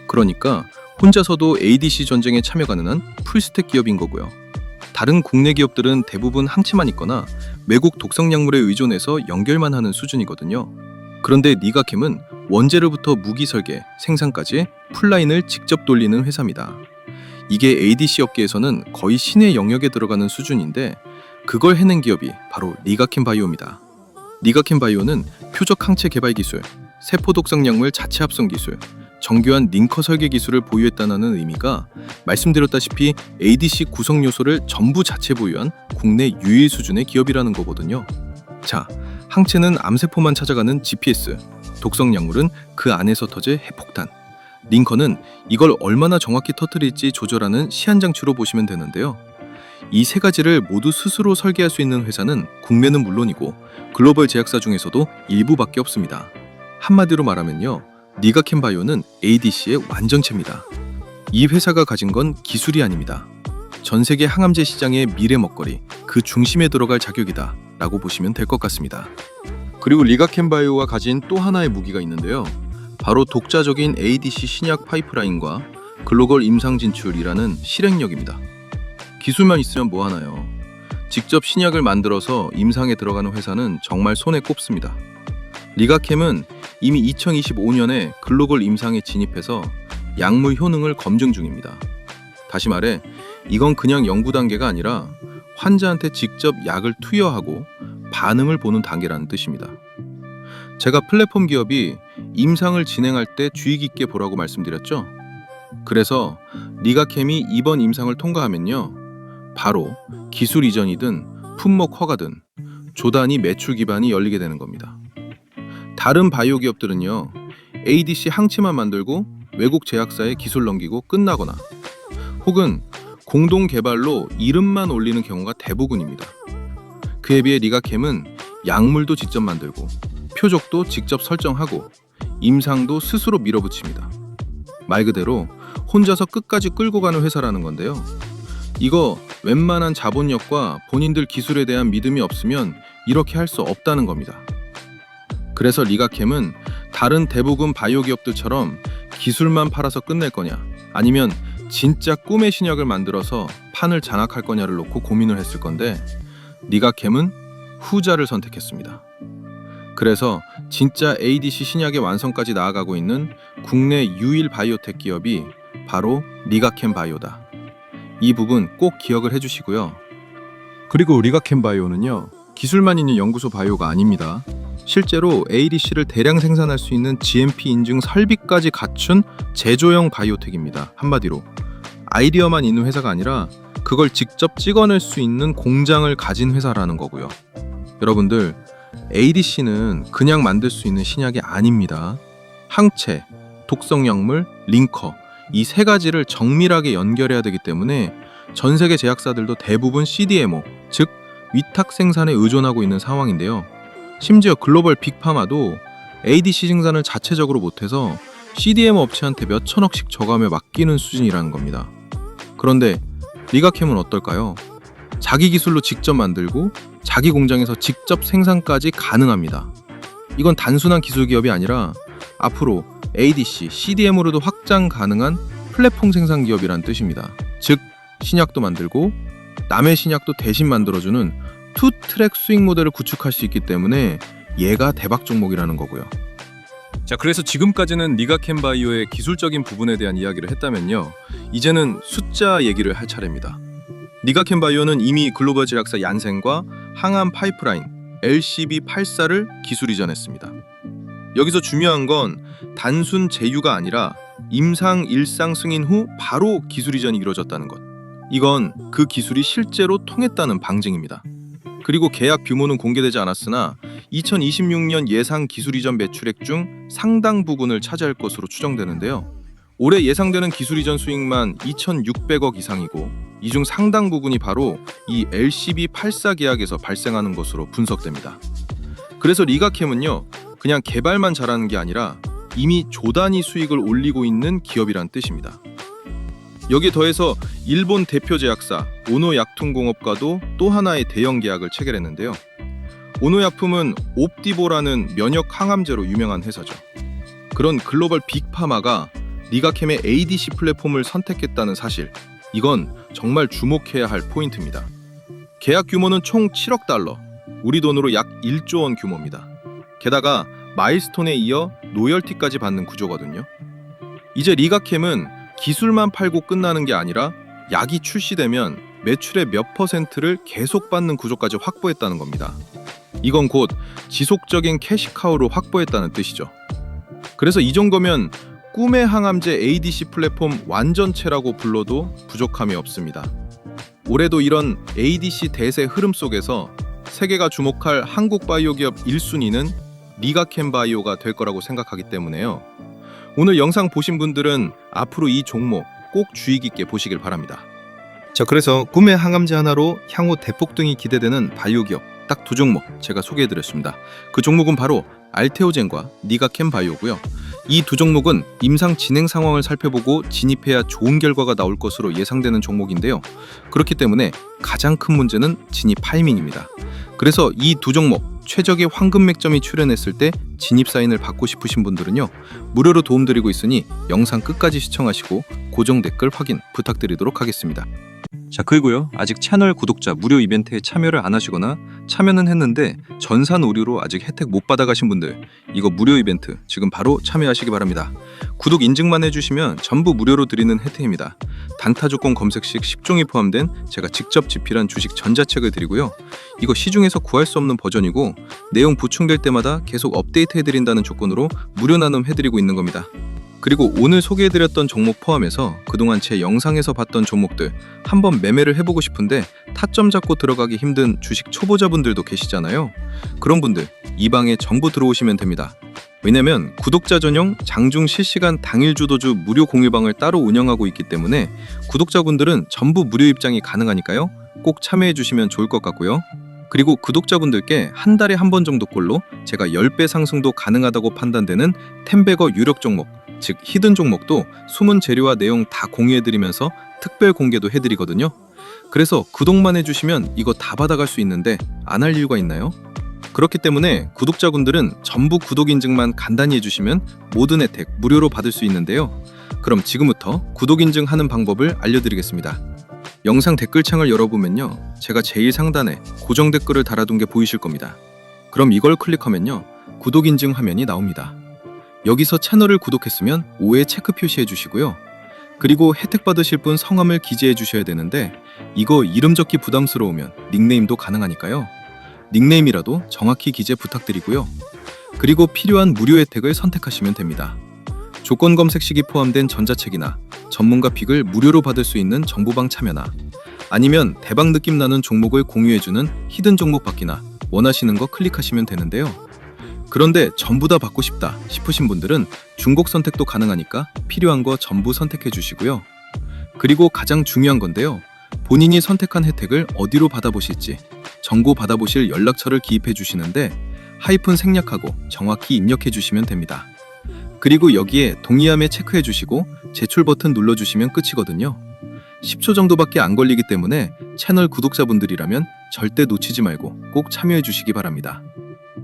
그러니까 혼자서도 ADC 전쟁에 참여 가능한 풀스택 기업인 거고요. 다른 국내 기업들은 대부분 항체만 있거나 외국 독성 약물에 의존해서 연결만 하는 수준이거든요. 그런데 니가캠은 원재료부터 무기 설계, 생산까지 풀라인을 직접 돌리는 회사입니다. 이게 ADC 업계에서는 거의 신의 영역에 들어가는 수준인데 그걸 해낸 기업이 바로 니가캠 바이오입니다. 니가캠 바이오는 표적 항체 개발 기술, 세포 독성 약물 자체 합성 기술, 정교한 링커 설계 기술을 보유했다는 의미가 말씀드렸다시피 ADC 구성 요소를 전부 자체 보유한 국내 유일 수준의 기업이라는 거거든요. 자, 항체는 암세포만 찾아가는 GPS, 독성 약물은 그 안에서 터질 핵폭탄, 링커는 이걸 얼마나 정확히 터뜨릴지 조절하는 시한장치로 보시면 되는데요. 이 세 가지를 모두 스스로 설계할 수 있는 회사는 국내는 물론이고 글로벌 제약사 중에서도 일부밖에 없습니다. 한마디로 말하면요, 니가캠 바이오는 ADC의 완전체입니다. 이 회사가 가진 건 기술이 아닙니다. 전 세계 항암제 시장의 미래 먹거리, 그 중심에 들어갈 자격이다 라고 보시면 될 것 같습니다. 그리고 리가켄바이오가 가진 또 하나의 무기가 있는데요. 바로 독자적인 ADC 신약 파이프라인과 글로벌 임상 진출이라는 실행력입니다. 기술만 있으면 뭐하나요? 직접 신약을 만들어서 임상에 들어가는 회사는 정말 손에 꼽습니다. 리가캠은 이미 2025년에 글로벌 임상에 진입해서 약물 효능을 검증 중입니다. 다시 말해 이건 그냥 연구 단계가 아니라 환자한테 직접 약을 투여하고 반응을 보는 단계라는 뜻입니다. 제가 플랫폼 기업이 임상을 진행할 때 주의 깊게 보라고 말씀드렸죠? 그래서 리가캠이 이번 임상을 통과하면요, 바로 기술 이전이든 품목 허가든 조단위 매출 기반이 열리게 되는 겁니다. 다른 바이오 기업들은요, ADC 항체만 만들고 외국 제약사에 기술 넘기고 끝나거나 혹은 공동 개발로 이름만 올리는 경우가 대부분입니다. 그에 비해 리가캠은 약물도 직접 만들고 표적도 직접 설정하고 임상도 스스로 밀어붙입니다. 말 그대로 혼자서 끝까지 끌고 가는 회사라는 건데요. 이거 웬만한 자본력과 본인들 기술에 대한 믿음이 없으면 이렇게 할 수 없다는 겁니다. 그래서 리가캠은 다른 대부분 바이오 기업들처럼 기술만 팔아서 끝낼 거냐, 아니면 진짜 꿈의 신약을 만들어서 판을 장악할 거냐를 놓고 고민을 했을 건데, 리가캠은 후자를 선택했습니다. 그래서 진짜 ADC 신약의 완성까지 나아가고 있는 국내 유일 바이오텍 기업이 바로 리가캠 바이오다. 이 부분 꼭 기억을 해주시고요. 그리고 리가캠 바이오는요, 기술만 있는 연구소 바이오가 아닙니다. 실제로 ADC를 대량 생산할 수 있는 GMP 인증 설비까지 갖춘 제조형 바이오텍입니다. 한마디로 아이디어만 있는 회사가 아니라 그걸 직접 찍어낼 수 있는 공장을 가진 회사라는 거고요. 여러분들, ADC는 그냥 만들 수 있는 신약이 아닙니다. 항체, 독성 약물, 링커, 이 세 가지를 정밀하게 연결해야 되기 때문에 전 세계 제약사들도 대부분 CDMO, 즉 위탁 생산에 의존하고 있는 상황인데요. 심지어 글로벌 빅파마도 ADC 생산을 자체적으로 못해서 CDMO 업체한테 몇 천억씩 줘가며 맡기는 수준이라는 겁니다. 그런데 리가캠은 어떨까요? 자기 기술로 직접 만들고 자기 공장에서 직접 생산까지 가능합니다. 이건 단순한 기술 기업이 아니라 앞으로 ADC, CDMO로도 확장 가능한 플랫폼 생산 기업이란 뜻입니다. 즉, 신약도 만들고 남의 신약도 대신 만들어주는 투 트랙 수익 모델을 구축할 수 있기 때문에 얘가 대박 종목이라는 거고요. 자, 그래서 지금까지는 리가캠 바이오의 기술적인 부분에 대한 이야기를 했다면요, 이제는 숫자 얘기를 할 차례입니다. 리가캠 바이오는 이미 글로벌 제약사 얀센과 항암 파이프라인 LCB84를 기술 이전했습니다. 여기서 중요한 건 단순 제휴가 아니라 임상 일상 승인 후 바로 기술 이전이 이루어졌다는 것. 이건 그 기술이 실제로 통했다는 방증입니다. 그리고 계약 규모는 공개되지 않았으나 2026년 예상 기술 이전 매출액 중 상당 부분을 차지할 것으로 추정되는데요. 올해 예상되는 기술 이전 수익만 2,600억 이상이고 이 중 상당 부분이 바로 이 LCB84 계약에서 발생하는 것으로 분석됩니다. 그래서 리가캠은요, 그냥 개발만 잘하는 게 아니라 이미 조단위 수익을 올리고 있는 기업이란 뜻입니다. 여기에 더해서 일본 대표 제약사 오노약품공업과도 또 하나의 대형 계약을 체결했는데요. 오노약품은 옵디보라는 면역 항암제로 유명한 회사죠. 그런 글로벌 빅파마가 리가캠의 ADC 플랫폼을 선택했다는 사실, 이건 정말 주목해야 할 포인트입니다. 계약 규모는 총 7억 달러, 우리 돈으로 약 1조 원 규모입니다. 게다가 마일스톤에 이어 로열티까지 받는 구조거든요. 이제 리가캠은 기술만 팔고 끝나는 게 아니라 약이 출시되면 매출의 몇 %를 계속 받는 구조까지 확보했다는 겁니다. 이건 곧 지속적인 캐시카우로 확보했다는 뜻이죠. 그래서 이 정도면 꿈의 항암제 ADC 플랫폼 완전체라고 불러도 부족함이 없습니다. 올해도 이런 ADC 대세 흐름 속에서 세계가 주목할 한국 바이오 기업 1순위는 리가캠 바이오가 될 거라고 생각하기 때문에요. 오늘 영상 보신 분들은 앞으로 이 종목 꼭 주의 깊게 보시길 바랍니다. 자, 그래서 꿈의 항암제 하나로 향후 대폭등이 기대되는 바이오 기업 딱 두 종목 제가 소개해드렸습니다. 그 종목은 바로 알테오젠과 리가캠 바이오고요. 이 두 종목은 임상 진행 상황을 살펴보고 진입해야 좋은 결과가 나올 것으로 예상되는 종목인데요. 그렇기 때문에 가장 큰 문제는 진입 타이밍입니다. 그래서 이 두 종목 최적의 황금 맥점이 출현했을 때 진입 사인을 받고 싶으신 분들은요, 무료로 도움드리고 있으니 영상 끝까지 시청하시고 고정 댓글 확인 부탁드리도록 하겠습니다. 자, 그리고요, 아직 채널 구독자 무료 이벤트에 참여를 안 하시거나 참여는 했는데 전산 오류로 아직 혜택 못 받아가신 분들, 이거 무료 이벤트 지금 바로 참여하시기 바랍니다. 구독 인증만 해주시면 전부 무료로 드리는 혜택입니다. 단타 조건 검색 시 10종이 포함된 제가 직접 집필한 주식 전자책을 드리고요. 이거 시중에서 구할 수 없는 버전이고 내용 보충될 때마다 계속 업데이트 해드린다는 조건으로 무료 나눔 해드리고 있는 겁니다. 그리고 오늘 소개해드렸던 종목 포함해서 그동안 제 영상에서 봤던 종목들 한번 매매를 해보고 싶은데 타점 잡고 들어가기 힘든 주식 초보자분들도 계시잖아요. 그런 분들 이 방에 전부 들어오시면 됩니다. 왜냐면 구독자 전용 장중 실시간 당일 주도주 무료 공유방을 따로 운영하고 있기 때문에 구독자분들은 전부 무료 입장이 가능하니까요. 꼭 참여해 주시면 좋을 것 같고요. 그리고 구독자분들께 한 달에 한 번 정도꼴로 제가 10배 상승도 가능하다고 판단되는 텐베거 유력 종목, 즉 히든 종목도 숨은 재료와 내용 다 공유해드리면서 특별 공개도 해드리거든요. 그래서 구독만 해주시면 이거 다 받아갈 수 있는데 안 할 이유가 있나요? 그렇기 때문에 구독자분들은 전부 구독 인증만 간단히 해주시면 모든 혜택 무료로 받을 수 있는데요. 그럼 지금부터 구독 인증하는 방법을 알려드리겠습니다. 영상 댓글창을 열어보면요, 제가 제일 상단에 고정 댓글을 달아둔 게 보이실 겁니다. 그럼 이걸 클릭하면요, 구독 인증 화면이 나옵니다. 여기서 채널을 구독했으면 5에 체크 표시해 주시고요. 그리고 혜택 받으실 분 성함을 기재해 주셔야 되는데 이거 이름 적기 부담스러우면 닉네임도 가능하니까요. 닉네임이라도 정확히 기재 부탁드리고요. 그리고 필요한 무료 혜택을 선택하시면 됩니다. 조건 검색 시기 포함된 전자책이나 전문가 픽을 무료로 받을 수 있는 정보방 참여나 아니면 대박 느낌 나는 종목을 공유해주는 히든 종목 받기나 원하시는 거 클릭하시면 되는데요. 그런데 전부 다 받고 싶다 싶으신 분들은 중복 선택도 가능하니까 필요한 거 전부 선택해 주시고요. 그리고 가장 중요한 건데요, 본인이 선택한 혜택을 어디로 받아보실지 정보 받아보실 연락처를 기입해 주시는데 하이픈 생략하고 정확히 입력해 주시면 됩니다. 그리고 여기에 동의함에 체크해 주시고 제출 버튼 눌러주시면 끝이거든요. 10초 정도밖에 안 걸리기 때문에 채널 구독자분들이라면 절대 놓치지 말고 꼭 참여해 주시기 바랍니다.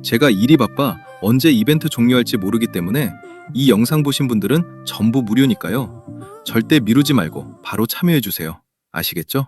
제가 일이 바빠 언제 이벤트 종료할지 모르기 때문에 이 영상 보신 분들은 전부 무료니까요. 절대 미루지 말고 바로 참여해 주세요. 아시겠죠?